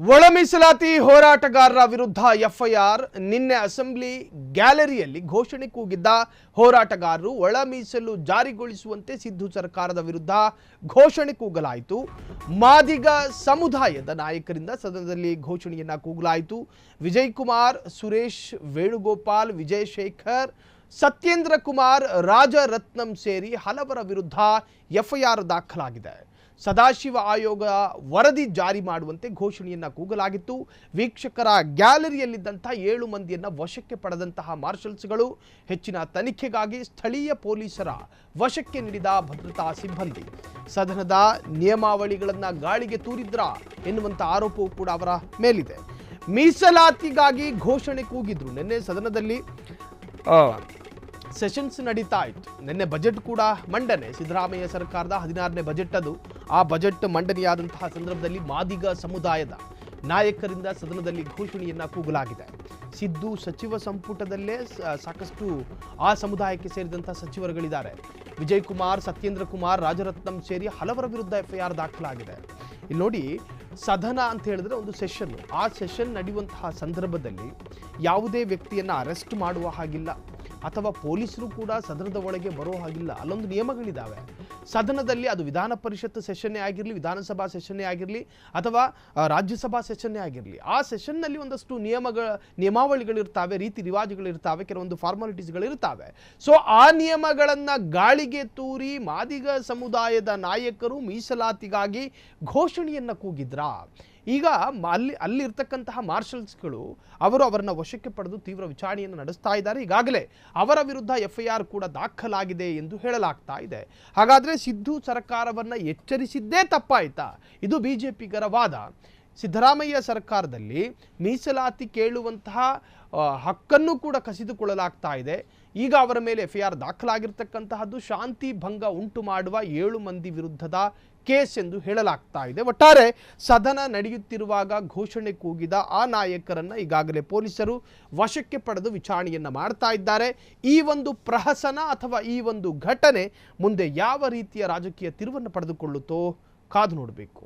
ಒಳ ಮೀಸಲಾತಿ ಹೋರಾಟಗಾರರ ವಿರುದ್ಧ ಎಫ್ಐಆರ್ ನಿನ್ನೆ ಅಸೆಂಬ್ಲಿ ಗ್ಯಾಲರಿಯಲ್ಲಿ ಘೋಷಣೆ ಕೂಗಿದ್ದ ಹೋರಾಟಗಾರರು ಒಳ ಮೀಸಲು ಜಾರಿಗೊಳಿಸುವಂತೆ ಸಿದ್ದು ಸರ್ಕಾರದ ವಿರುದ್ಧ ಘೋಷಣೆ ಕೂಗಲಾಯಿತು. ಮಾದಿಗ ಸಮುದಾಯದ ನಾಯಕರಿಂದ ಸದನದಲ್ಲಿ ಘೋಷಣೆಯನ್ನ ಕೂಗಲಾಯಿತು. ವಿಜಯ್ ಕುಮಾರ್, ಸುರೇಶ್, ವೇಣುಗೋಪಾಲ್, ವಿಜಯ್ ಶೇಖರ್, ಸತ್ಯೇಂದ್ರ ಕುಮಾರ್, ರಾಜರತ್ನಂ ಸೇರಿ ಹಲವರ ವಿರುದ್ಧ ಎಫ್ಐಆರ್ ದಾಖಲಾಗಿದೆ. ಸದಾಶಿವ ಆಯೋಗ ವರದಿ ಜಾರಿ ಮಾಡುವಂತೆ ಘೋಷಣೆಯನ್ನ ಕೂಗಲಾಗಿತ್ತು. ವೀಕ್ಷಕರ ಗ್ಯಾಲರಿಯಲ್ಲಿದ್ದಂಥ 7 ಮಂದಿಯನ್ನ ವಶಕ್ಕೆ ಪಡೆದಂತಹ ಮಾರ್ಷಲ್ಸ್ಗಳು ಹೆಚ್ಚಿನ ತನಿಖೆಗಾಗಿ ಸ್ಥಳೀಯ ಪೊಲೀಸರ ವಶಕ್ಕೆ ನೀಡಿದ ಭದ್ರತಾ ಸಿಬ್ಬಂದಿ ಸದನದ ನಿಯಮಾವಳಿಗಳನ್ನು ಗಾಳಿಗೆ ತೂರಿದ್ರ ಎನ್ನುವಂಥ ಆರೋಪವೂ ಕೂಡ ಅವರ ಮೇಲಿದೆ. ಮೀಸಲಾತಿಗಾಗಿ ಘೋಷಣೆ ಕೂಗಿದ್ರು. ನಿನ್ನೆ ಸದನದಲ್ಲಿ ಸೆಷನ್ಸ್ ನಡೀತಾ ಇತ್ತು. ನಿನ್ನೆ ಬಜೆಟ್ ಕೂಡ ಮಂಡನೆ, ಸಿದ್ದರಾಮಯ್ಯ ಸರ್ಕಾರದ 16ನೇ ಬಜೆಟ್ ಅದು. ಆ ಬಜೆಟ್ ಮಂಡನೆಯಾದಂತಹ ಸಂದರ್ಭದಲ್ಲಿ ಮಾದಿಗ ಸಮುದಾಯದ ನಾಯಕರಿಂದ ಸದನದಲ್ಲಿ ಘೋಷಣೆಯನ್ನ ಕೂಗಲಾಗಿದೆ. ಸಿದ್ದು ಸಚಿವ ಸಂಪುಟದಲ್ಲೇ ಸಾಕಷ್ಟು ಆ ಸಮುದಾಯಕ್ಕೆ ಸೇರಿದಂತಹ ಸಚಿವರುಗಳಿದ್ದಾರೆ. ವಿಜಯ್ ಕುಮಾರ್, ಸತ್ಯೇಂದ್ರ ಕುಮಾರ್, ರಾಜರತ್ನಂ ಸೇರಿ ಹಲವರ ವಿರುದ್ಧ ಎಫ್ಐಆರ್ ದಾಖಲಾಗಿದೆ. ಇಲ್ಲಿ ನೋಡಿ, ಸದನ ಅಂತ ಹೇಳಿದ್ರೆ ಒಂದು ಸೆಷನ್. ಆ ಸೆಷನ್ ನಡೆಯುವಂತಹ ಸಂದರ್ಭದಲ್ಲಿ ಯಾವುದೇ ವ್ಯಕ್ತಿಯನ್ನು ಅರೆಸ್ಟ್ ಮಾಡುವ ಹಾಗಿಲ್ಲ, ಅಥವಾ ಪೊಲೀಸರು ಕೂಡ ಸದನದ ಒಳಗೆ ಬರೋ ಹಾಗಿಲ್ಲ. ಅಲ್ಲೊಂದು ನಿಯಮಗಳಿದ್ದಾವೆ. ಸದನದಲ್ಲಿ ಅದು ವಿಧಾನ ಪರಿಷತ್ ಸೆಷನ್ನೇ ಆಗಿರಲಿ, ವಿಧಾನಸಭಾ ಸೆಷನ್ನೇ ಆಗಿರಲಿ, ಅಥವಾ ರಾಜ್ಯಸಭಾ ಸೆಷನ್ನೇ ಆಗಿರಲಿ, ಆ ಸೆಷನ್ನಲ್ಲಿ ಒಂದಷ್ಟು ನಿಯಮಾವಳಿಗಳಿರ್ತಾವೆ, ರೀತಿ ರಿವಾಜುಗಳಿರ್ತಾವೆ, ಕೆಲವೊಂದು ಫಾರ್ಮಾಲಿಟೀಸ್ಗಳಿರ್ತಾವೆ. ಸೊ ಆ ನಿಯಮಗಳನ್ನು ಗಾಳಿಗೆ ತೂರಿ ಮಾದಿಗ ಸಮುದಾಯದ ನಾಯಕರು ಮೀಸಲಾತಿಗಾಗಿ ಘೋಷಣೆಯನ್ನು ಕೂಗಿದ್ರ. ಈಗ ಅಲ್ಲಿರ್ತಕ್ಕಂತಹ ಮಾರ್ಷಲ್ಸ್ಗಳು ಅವರನ್ನ ವಶಕ್ಕೆ ಪಡೆದು ತೀವ್ರ ವಿಚಾರಣೆಯನ್ನು ನಡೆಸ್ತಾ ಇದ್ದಾರೆ. ಈಗಾಗಲೇ ಅವರ ವಿರುದ್ಧ ಎಫ್ಐಆರ್ ಕೂಡ ದಾಖಲಾಗಿದೆ ಎಂದು ಹೇಳಲಾಗ್ತಾ ಇದೆ. ಹಾಗಾದ್ರೆ ಸಿದ್ದು ಸರ್ಕಾರವನ್ನ ಎಚ್ಚರಿಸಿದ್ದೇ ತಪ್ಪಾಯ್ತಾ? ಇದು ಬಿಜೆಪಿಗರ ವಾದ. ಸಿದ್ದರಾಮಯ್ಯ ಸರ್ಕಾರದಲ್ಲಿ ಮೀಸಲಾತಿ ಕೇಳುವಂತಹ ಹಕ್ಕನ್ನು ಕೂಡ ಕಸಿದುಕೊಳ್ಳಲಾಗ್ತಾ ಇದೆ. ಈಗ ಅವರ ಮೇಲೆ ಎಫ್ಐಆರ್ ದಾಖಲಾಗಿರ್ತಕ್ಕಂತಹದ್ದು ಶಾಂತಿ ಭಂಗ ಉಂಟು ಮಾಡುವ 7 ಮಂದಿ ವಿರುದ್ಧದ ಕೇಸ್ ಎಂದು ಹೇಳಲಾಗ್ತಾ ಇದೆ. ಒಟ್ಟಾರೆ ಸದನ ನಡೆಯುತ್ತಿರುವಾಗ ಘೋಷಣೆ ಕೂಗಿದ ಆ ನಾಯಕರನ್ನ ಈಗಾಗಲೇ ಪೊಲೀಸರು ವಶಕ್ಕೆ ಪಡೆದು ವಿಚಾರಣೆಯನ್ನ ಮಾಡ್ತಾ ಇದ್ದಾರೆ. ಈ ಒಂದು ಪ್ರಹಸನ ಅಥವಾ ಈ ಒಂದು ಘಟನೆ ಮುಂದೆ ಯಾವ ರೀತಿಯ ರಾಜಕೀಯ ತಿರುವನ್ನು ಪಡೆದುಕೊಳ್ಳುತ್ತೋ ಕಾದು ನೋಡಬೇಕು.